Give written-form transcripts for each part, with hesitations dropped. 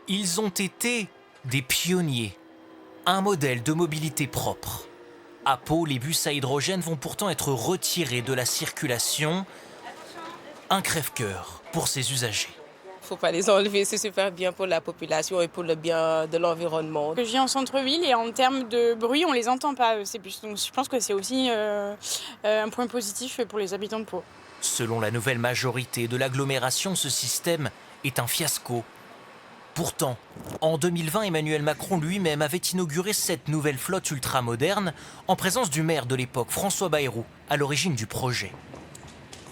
Ils ont été des pionniers, un modèle de mobilité propre. À Pau, les bus à hydrogène vont pourtant être retirés de la circulation. Un crève-cœur pour ses usagers. Il ne faut pas les enlever, c'est super bien pour la population et pour le bien de l'environnement. Je vis en centre-ville et en termes de bruit, on ne les entend pas, ces bus. Donc je pense que c'est aussi un point positif pour les habitants de Pau. Selon la nouvelle majorité de l'agglomération, ce système est un fiasco. Pourtant, en 2020, Emmanuel Macron lui-même avait inauguré cette nouvelle flotte ultramoderne en présence du maire de l'époque, François Bayrou, à l'origine du projet.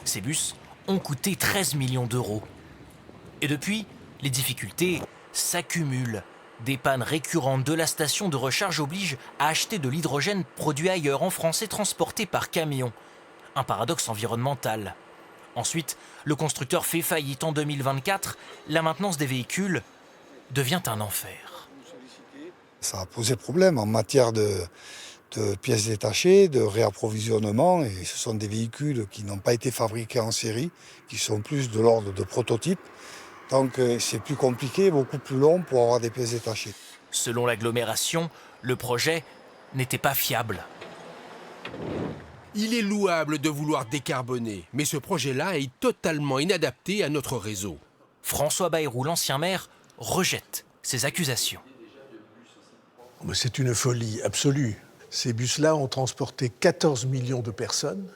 Ces bus ont coûté 13 millions d'euros. Et depuis, les difficultés s'accumulent. Des pannes récurrentes de la station de recharge obligent à acheter de l'hydrogène produit ailleurs en France et transporté par camion. Un paradoxe environnemental. Ensuite, le constructeur fait faillite en 2024. La maintenance des véhicules devient un enfer. Ça a posé problème en matière de pièces détachées, de réapprovisionnement. Et ce sont des véhicules qui n'ont pas été fabriqués en série, qui sont plus de l'ordre de prototypes. Donc c'est plus compliqué, beaucoup plus long pour avoir des pièces détachées. Selon l'agglomération, le projet n'était pas fiable. Il est louable de vouloir décarboner, mais ce projet-là est totalement inadapté à notre réseau. François Bayrou, l'ancien maire, rejette ces accusations. C'est une folie absolue. Ces bus-là ont transporté 14 millions de personnes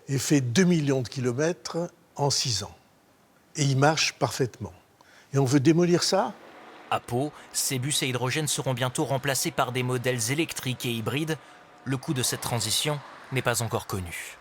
et fait 2 millions de kilomètres en 6 ans. Et ils marchent parfaitement. Et on veut démolir ça ? À Pau, ces bus à hydrogène seront bientôt remplacés par des modèles électriques et hybrides. Le coût de cette transition n'est pas encore connu.